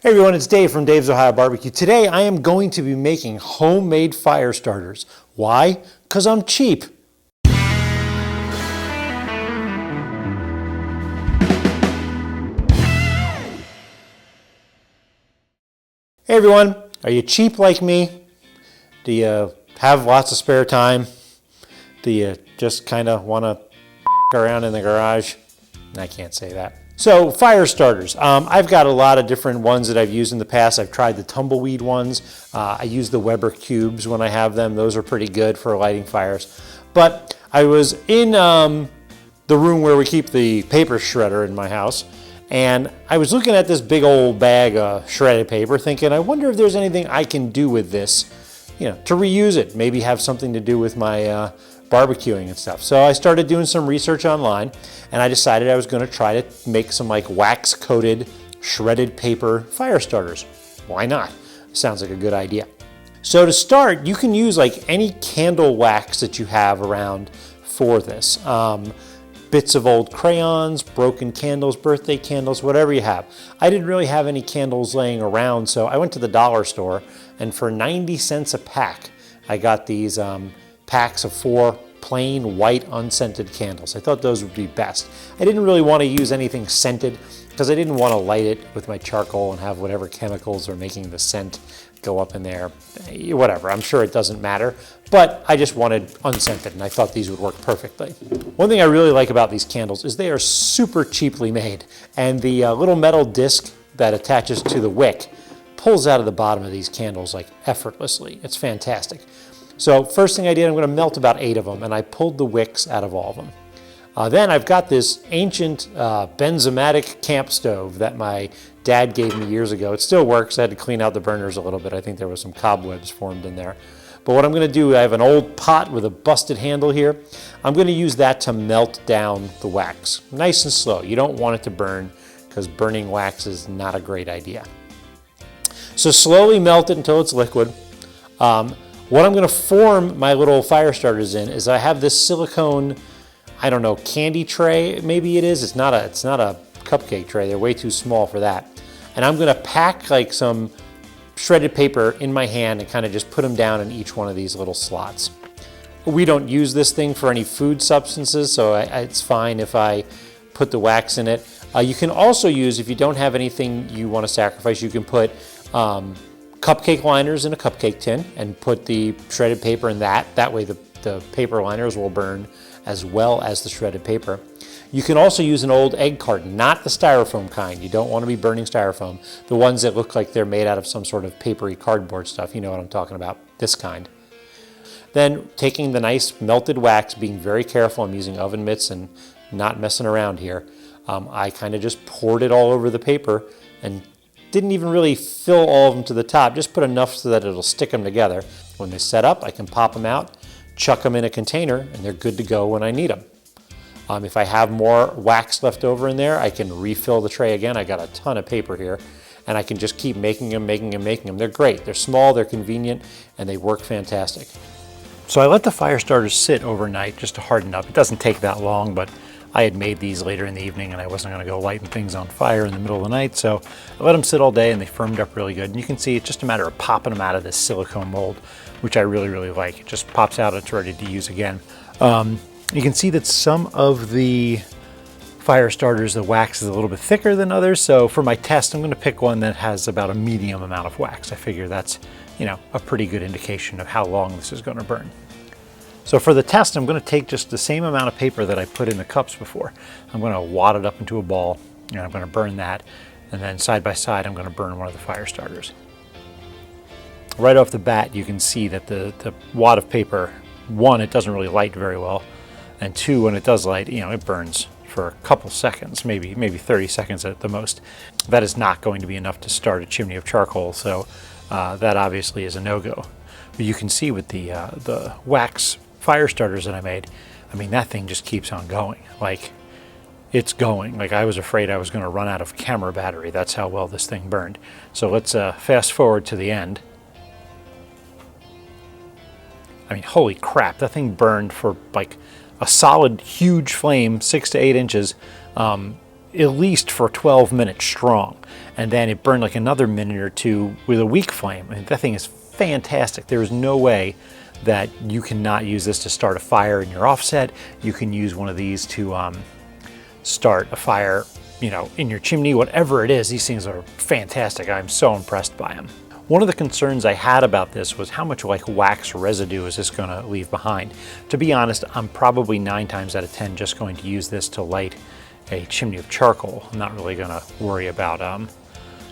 Hey everyone, it's Dave from Dave's Ohio Barbecue. Today I am going to be making homemade fire starters. Why? Because I'm cheap. Hey everyone, are you cheap like me? Do you have lots of spare time? Do you just kind of want to around in the garage? I can't say that. So fire starters, I've got a lot of different ones that I've used in the past. I've tried the tumbleweed ones. I use the Weber cubes when I have them. Those are pretty good for lighting fires. But I was in the room where we keep the paper shredder in my house, and I was looking at this big old bag of shredded paper thinking, I wonder if there's anything I can do with this, to reuse it, maybe have something to do with my barbecuing and stuff. So I started doing some research online, and I decided I was going to try to make some like wax coated shredded paper fire starters. Why not? Sounds like a good idea. So to start, you can use like any candle wax that you have around for this. Bits of old crayons, broken candles, birthday candles, whatever you have. I didn't really have any candles laying around, so I went to the dollar store, and for 90 cents a pack, I got these packs of 4 plain white unscented candles. I thought those would be best. I didn't really want to use anything scented because I didn't want to light it with my charcoal and have whatever chemicals are making the scent go up in there. Whatever, I'm sure it doesn't matter, but I just wanted unscented and I thought these would work perfectly. One thing I really like about these candles is they are super cheaply made, and the little metal disc that attaches to the wick pulls out of the bottom of these candles like effortlessly. It's fantastic. So first thing I did, I'm going to melt about 8 of them, and I pulled the wicks out of all of them. Then I've got this ancient benzomatic camp stove that my dad gave me years ago. It still works. I had to clean out the burners a little bit. I think there was some cobwebs formed in there. But what I'm going to do, I have an old pot with a busted handle here. I'm going to use that to melt down the wax. Nice and slow. You don't want it to burn because burning wax is not a great idea. So slowly melt it until it's liquid. What I'm going to form my little fire starters in is I have this silicone, I don't know, candy tray, maybe it is. It's not a cupcake tray. They're way too small for that. And I'm going to pack like some shredded paper in my hand and kind of just put them down in each one of these little slots. We don't use this thing for any food substances, so it's fine if I put the wax in it. You can also use, if you don't have anything you want to sacrifice, you can put cupcake liners in a cupcake tin and put the shredded paper in that. That way the paper liners will burn as well as the shredded paper. You can also use an old egg carton, not the styrofoam kind. You don't want to be burning styrofoam. The ones that look like they're made out of some sort of papery cardboard stuff. You know what I'm talking about, this kind. Then taking the nice melted wax, being very careful, I'm using oven mitts and not messing around here. I kind of just poured it all over the paper and didn't even really fill all of them to the top, just put enough so that it'll stick them together. When they set up, I can pop them out, chuck them in a container, and they're good to go when I need them. If I have more wax left over in there, I can refill the tray again. I got a ton of paper here, and I can just keep making them. They're great. They're small, they're convenient, and they work fantastic. So I let the fire starters sit overnight just to harden up. It doesn't take that long, but I had made these later in the evening and I wasn't going to go lighting things on fire in the middle of the night, so I let them sit all day and they firmed up really good. And you can see it's just a matter of popping them out of this silicone mold, which I really, really like. It just pops out, it's ready to use again. You can see that some of the fire starters, the wax is a little bit thicker than others, so for my test I'm going to pick one that has about a medium amount of wax. I figure that's, a pretty good indication of how long this is going to burn. So for the test, I'm going to take just the same amount of paper that I put in the cups before. I'm going to wad it up into a ball, and I'm going to burn that, and then side by side, I'm going to burn one of the fire starters. Right off the bat, you can see that the wad of paper, 1, it doesn't really light very well, and 2, when it does light, it burns for a couple seconds, maybe 30 seconds at the most. That is not going to be enough to start a chimney of charcoal, so that obviously is a no-go. But you can see with the wax fire starters that I made, that thing just keeps on going. Like, it's going. Like, I was afraid I was going to run out of camera battery. That's how well this thing burned. So let's fast forward to the end. Holy crap, that thing burned for like a solid huge flame, 6 to 8 inches. at least for 12 minutes strong. And then it burned like another minute or two with a weak flame. And that thing is fantastic. There is no way that you cannot use this to start a fire in your offset. You can use one of these to start a fire, you know, in your chimney, whatever it is. These things are fantastic. I'm so impressed by them. One of the concerns I had about this was how much like wax residue is this going to leave behind. To be honest, I'm probably 9 times out of 10 just going to use this to light a chimney of charcoal. I'm not really going to worry about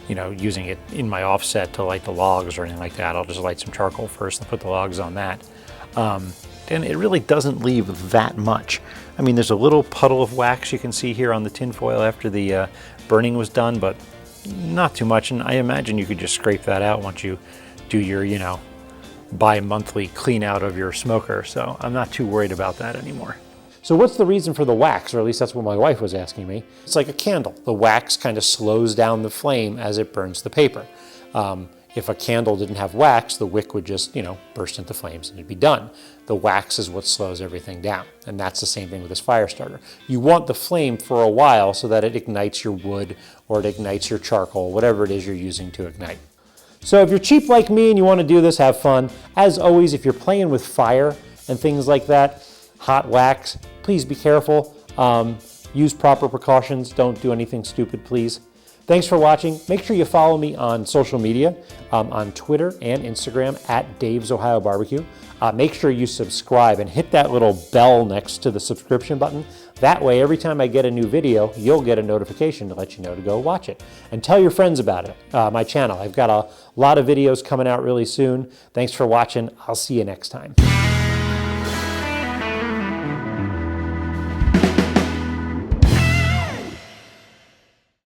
you know, using it in my offset to light the logs or anything like that. I'll just light some charcoal first and put the logs on that. And it really doesn't leave that much. I mean, there's a little puddle of wax you can see here on the tin foil after the burning was done, but not too much. And I imagine you could just scrape that out once you do your, you know, bi-monthly clean out of your smoker. So I'm not too worried about that anymore. So what's the reason for the wax? Or at least that's what my wife was asking me. It's like a candle. The wax kind of slows down the flame as it burns the paper. If a candle didn't have wax, the wick would just, you know, burst into flames and it'd be done. The wax is what slows everything down. And that's the same thing with this fire starter. You want the flame for a while so that it ignites your wood or it ignites your charcoal, whatever it is you're using to ignite. So if you're cheap like me and you want to do this, have fun. As always, if you're playing with fire and things like that, hot wax, please be careful. Use proper precautions. Don't do anything stupid, please. Thanks for watching. Make sure you follow me on social media, on Twitter and Instagram at Dave's Ohio Barbecue. Make sure you subscribe and hit that little bell next to the subscription button. That way, every time I get a new video, you'll get a notification to let you know to go watch it. And tell your friends about it, my channel. I've got a lot of videos coming out really soon. Thanks for watching. I'll see you next time.